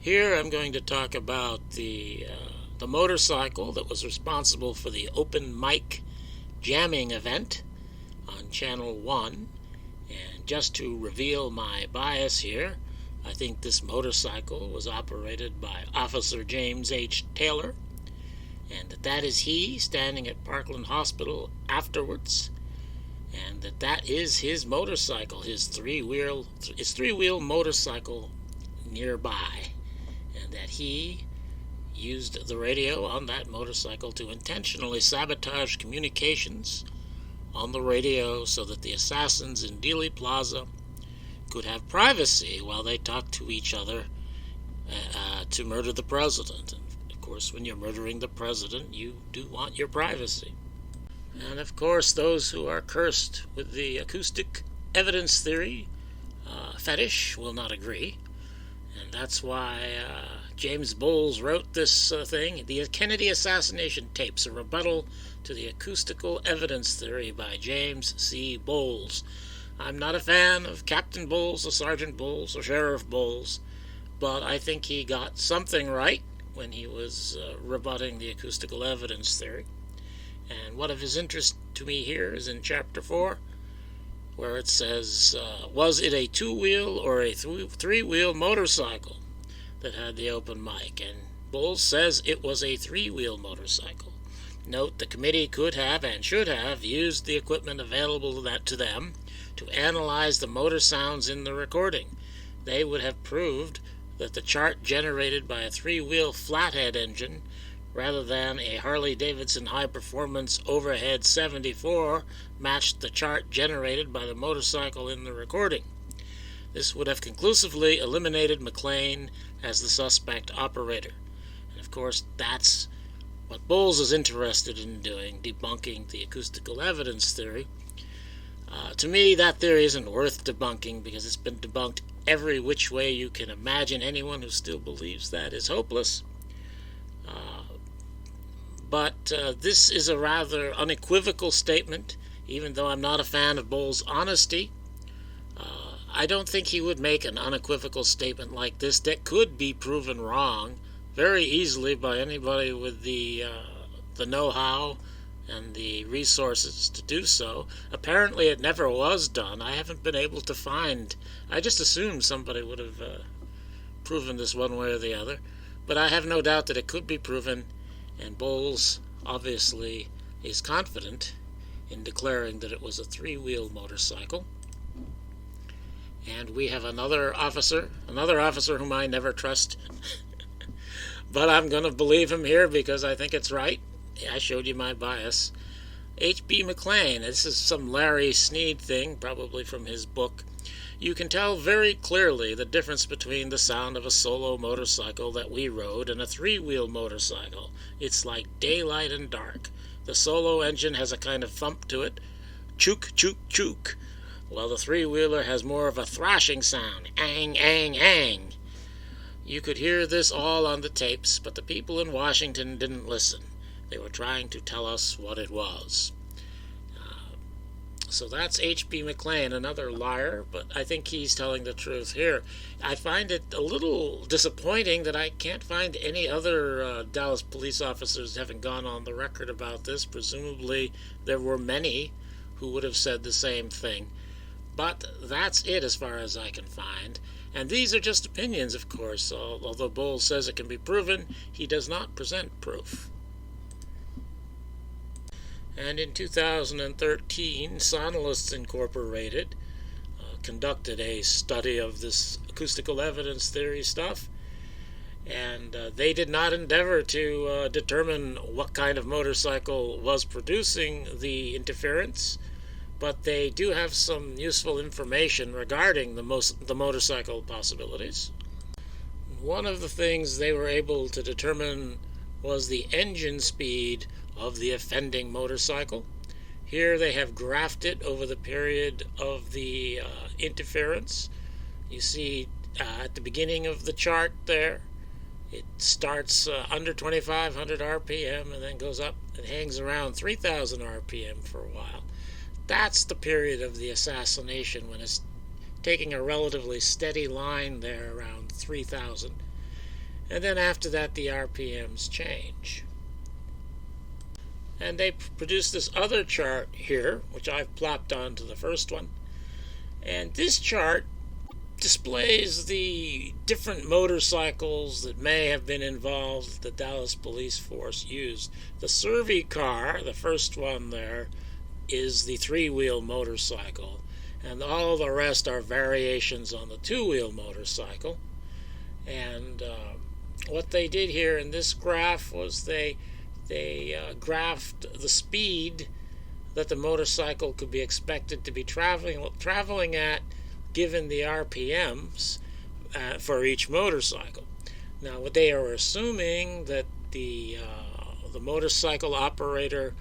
Here I'm going to talk about the motorcycle that was responsible for the open mic jamming event on Channel 1. And just to reveal my bias here, I think this motorcycle was operated by Officer James H. Taylor, and that is he standing at Parkland Hospital afterwards, and that is his motorcycle, his three-wheel motorcycle nearby, and that he used the radio on that motorcycle to intentionally sabotage communications on the radio so that the assassins in Dealey Plaza could have privacy while they talked to each other to murder the president. And of course, when you're murdering the president, you do want your privacy. And of course, those who are cursed with the acoustic evidence theory fetish will not agree. And that's why James Bowles wrote this thing, The Kennedy Assassination Tapes, a rebuttal to the acoustical evidence theory by James C. Bowles. I'm not a fan of Captain Bowles or Sergeant Bowles or Sheriff Bowles, but I think he got something right when he was rebutting the acoustical evidence theory. And one of his interests to me here is in Chapter 4, where it says, was it a two-wheel or a three-wheel motorcycle that had the open mic? And Bowles says it was a three-wheel motorcycle. Note, the committee could have and should have used the equipment available to them to analyze the motor sounds in the recording. They would have proved that the chart generated by a three-wheel flathead engine rather than a Harley-Davidson high-performance overhead 74 matched the chart generated by the motorcycle in the recording. This would have conclusively eliminated McLain as the suspect operator. And of course, that's what Bowles is interested in doing, debunking the acoustical evidence theory. To me, that theory isn't worth debunking because it's been debunked every which way you can imagine. Anyone who still believes that is hopeless. But this is a rather unequivocal statement, even though I'm not a fan of Bowles' honesty. I don't think he would make an unequivocal statement like this that could be proven wrong very easily by anybody with the know-how and the resources to do so. Apparently it never was done. I haven't been able to find. I just assumed somebody would have proven this one way or the other. But I have no doubt that it could be proven, and Bowles obviously is confident in declaring that it was a three-wheel motorcycle. And we have another officer whom I never trust. But I'm going to believe him here because I think it's right. I showed you my bias. H.B. McLain, this is some Larry Sneed thing, probably from his book. You can tell very clearly the difference between the sound of a solo motorcycle that we rode and a three-wheel motorcycle. It's like daylight and dark. The solo engine has a kind of thump to it, chook, chook, chook, while the three-wheeler has more of a thrashing sound, ang, ang, ang. You could hear this all on the tapes, but the people in Washington didn't listen. They were trying to tell us what it was. So that's H.B. McLain, another liar, but I think he's telling the truth here. I find it a little disappointing that I can't find any other Dallas police officers having gone on the record about this. Presumably there were many who would have said the same thing. But that's it as far as I can find. And these are just opinions, of course. Although Bowles says it can be proven, he does not present proof. And in 2013, Sonalists Incorporated conducted a study of this acoustical evidence theory stuff, and they did not endeavor to determine what kind of motorcycle was producing the interference, but they do have some useful information regarding the motorcycle possibilities. One of the things they were able to determine was the engine speed of the offending motorcycle. Here they have graphed it over the period of the interference. You see at the beginning of the chart there, it starts under 2,500 RPM and then goes up and hangs around 3,000 RPM for a while. That's the period of the assassination when it's taking a relatively steady line there around 3,000. and then after that the RPMs change. And they produce this other chart here, which I've plopped onto the first one. And this chart displays the different motorcycles that may have been involved the Dallas police force used. The Survey car, the first one there, is the three-wheel motorcycle, and all the rest are variations on the two-wheel motorcycle. And what they did here in this graph was they graphed the speed that the motorcycle could be expected to be traveling at given the RPMs for each motorcycle. Now, what they are assuming that the motorcycle operator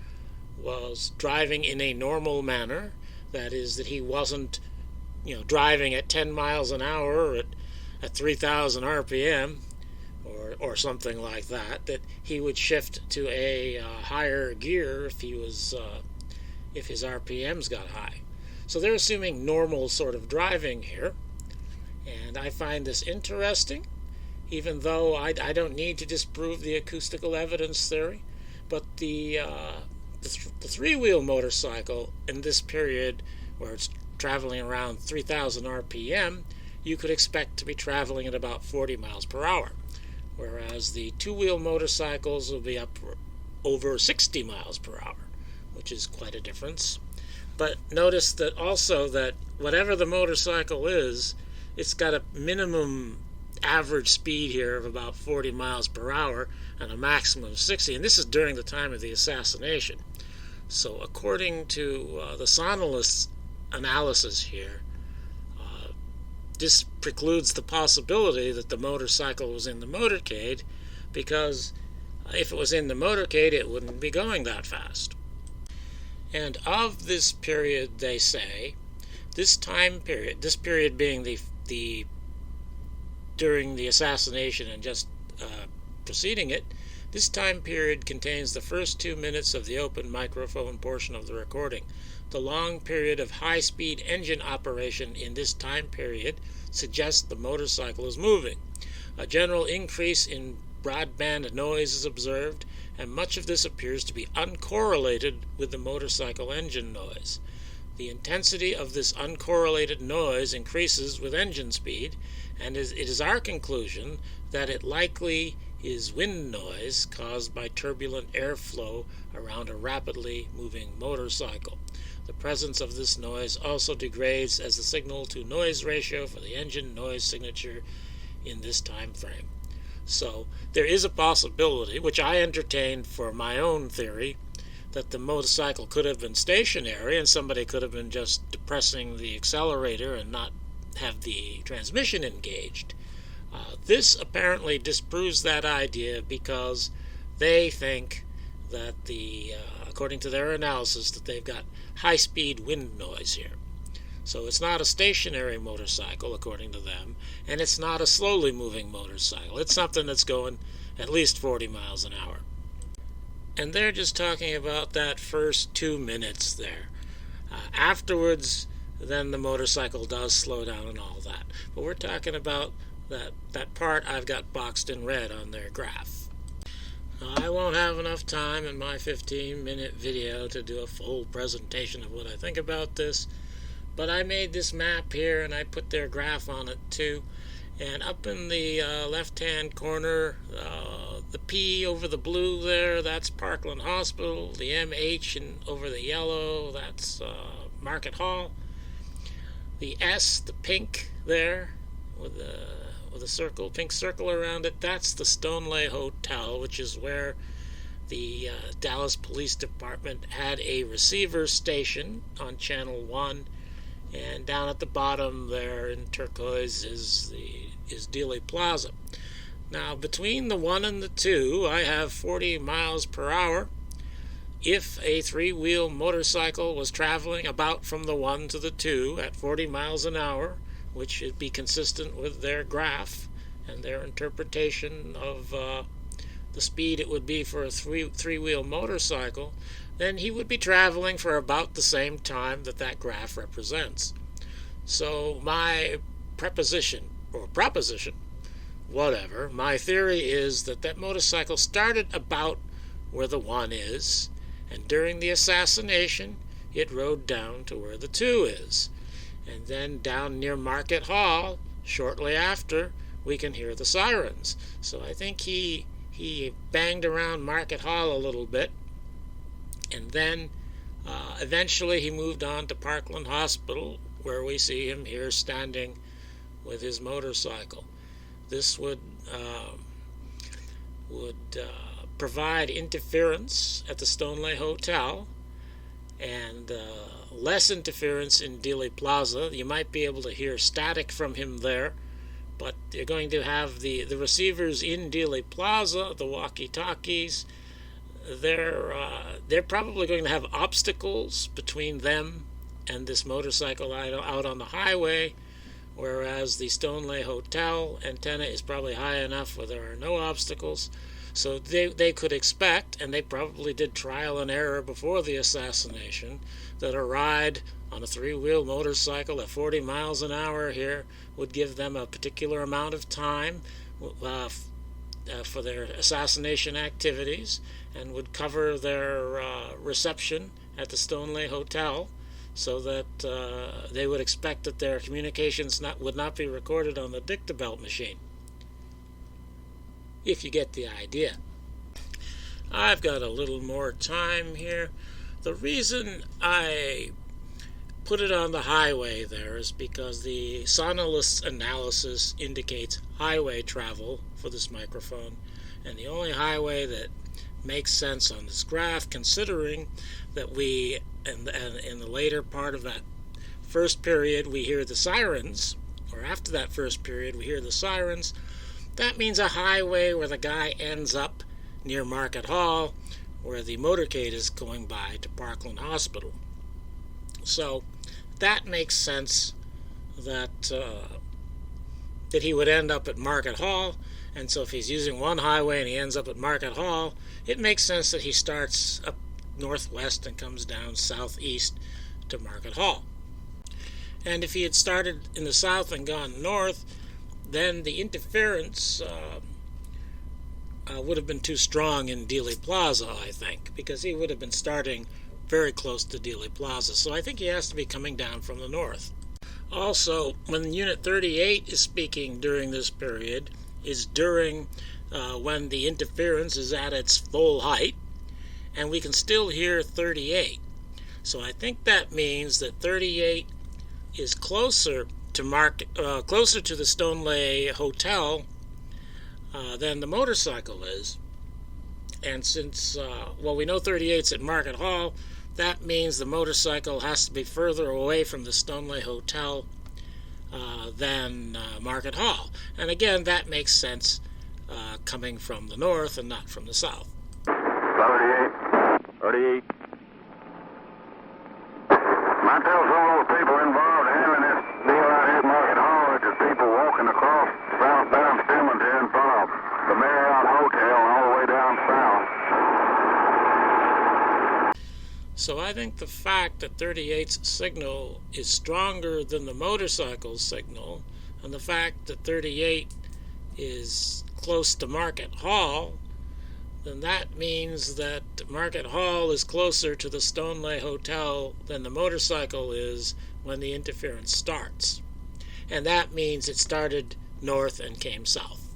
was driving in a normal manner, that is, that he wasn't, driving at 10 miles an hour at 3,000 RPM or something like that. That he would shift to a higher gear if his RPMs got high. So they're assuming normal sort of driving here, and I find this interesting, even though I don't need to disprove the acoustical evidence theory. But the three-wheel motorcycle in this period, where it's traveling around 3,000 RPM, you could expect to be traveling at about 40 miles per hour, whereas the two-wheel motorcycles will be up over 60 miles per hour, which is quite a difference. But notice that also that whatever the motorcycle is, it's got a minimum average speed here of about 40 miles per hour and a maximum of 60, and this is during the time of the assassination. So according to the sonolist analysis here, this precludes the possibility that the motorcycle was in the motorcade, because if it was in the motorcade, it wouldn't be going that fast. And of this period, they say, this period being the during the assassination and just preceding it, this time period contains the first 2 minutes of the open microphone portion of the recording. The long period of high-speed engine operation in this time period suggests the motorcycle is moving. A general increase in broadband noise is observed, and much of this appears to be uncorrelated with the motorcycle engine noise. The intensity of this uncorrelated noise increases with engine speed, and it is our conclusion that it likely is wind noise caused by turbulent airflow around a rapidly moving motorcycle. The presence of this noise also degrades as the signal-to-noise ratio for the engine noise signature in this time frame. So there is a possibility, which I entertained for my own theory, that the motorcycle could have been stationary and somebody could have been just depressing the accelerator and not have the transmission engaged. This apparently disproves that idea, because they think that according to their analysis, that they've got high-speed wind noise here. So it's not a stationary motorcycle, according to them, and it's not a slowly moving motorcycle. It's something that's going at least 40 miles an hour. And they're just talking about that first 2 minutes there. Afterwards, then the motorcycle does slow down and all that. But we're talking about that part I've got boxed in red on their graph. Now, I won't have enough time in my 15-minute video to do a full presentation of what I think about this, but I made this map here and I put their graph on it too. And up in the left-hand corner, the P over the blue there, that's Parkland Hospital. The MH over the yellow, that's Market Hall. The S, the pink there, with a pink circle around it, that's the Stoneleigh Hotel, which is where the Dallas Police Department had a receiver station on Channel 1. And down at the bottom there in turquoise is Dealey Plaza. Now, between the 1 and the 2, I have 40 miles per hour. If a three-wheel motorcycle was traveling about from the 1 to the 2 at 40 miles an hour, which would be consistent with their graph and their interpretation of the speed it would be for a three-wheel motorcycle, then he would be traveling for about the same time that graph represents. So my proposition whatever. My theory is that that motorcycle started about where the 1 is, and during the assassination, it rode down to where the 2 is. And then down near Market Hall, shortly after, we can hear the sirens. So I think he banged around Market Hall a little bit, and then eventually he moved on to Parkland Hospital, where we see him here standing with his motorcycle. This would provide interference at the Stoneleigh Hotel, and less interference in Dealey Plaza. You might be able to hear static from him there, but you're going to have the receivers in Dealey Plaza, the walkie-talkies. They're probably going to have obstacles between them and this motorcycle out on the highway, whereas the Stoneleigh Hotel antenna is probably high enough where there are no obstacles. So they could expect, and they probably did trial and error before the assassination, that a ride on a 3-wheel motorcycle at 40 miles an hour here would give them a particular amount of time for their assassination activities, and would cover their reception at the Stoneleigh Hotel, so that they would expect that their communications would not be recorded on the dictabelt machine. If you get the idea. I've got a little more time here. The reason I put it on the highway there is because the Sonolus analysis indicates highway travel for this microphone, and the only highway that makes sense on this graph, considering that we, in the later part of that first period, we hear the sirens, or after that first period, we hear the sirens. That means a highway where the guy ends up near Market Hall, where the motorcade is going by to Parkland Hospital. So that makes sense that he would end up at Market Hall, and so if he's using one highway and he ends up at Market Hall, it makes sense that he starts up northwest and comes down southeast to Market Hall. And if he had started in the south and gone north, then the interference would have been too strong in Dealey Plaza, I think, because he would have been starting very close to Dealey Plaza. So I think he has to be coming down from the north. Also, when Unit 38 is speaking during this period, is during when the interference is at its full height, and we can still hear 38. So I think that means that 38 is closer to the Stoneleigh Hotel than the motorcycle is. And since, we know 38's at Market Hall, that means the motorcycle has to be further away from the Stoneleigh Hotel than Market Hall. And again, that makes sense coming from the north and not from the south. 38. I tell some of those people involved in having this deal out here at Market Hall that there's people walking across southbound Stemmons here in front of the Marriott Hotel and all the way down south. So I think the fact that 38's signal is stronger than the motorcycle's signal, and the fact that 38 is close to Market Hall, then that means that Market Hall is closer to the Stoneleigh Hotel than the motorcycle is when the interference starts. And that means it started north and came south.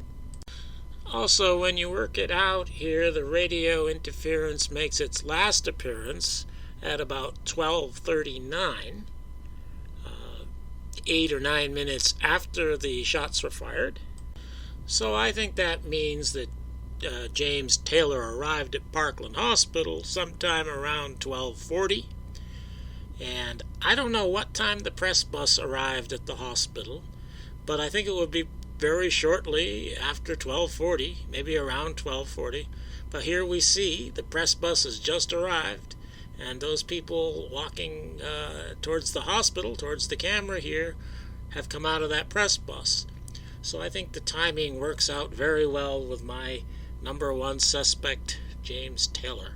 Also, when you work it out here, the radio interference makes its last appearance at about 12:39, 8 or 9 minutes after the shots were fired. So I think that means that James Taylor arrived at Parkland Hospital sometime around 12:40, and I don't know what time the press bus arrived at the hospital, but I think it would be very shortly after 12:40, maybe around 12:40. But here we see the press bus has just arrived, and those people walking towards the hospital, towards the camera here, have come out of that press bus. So I think the timing works out very well with my number one suspect, James Taylor.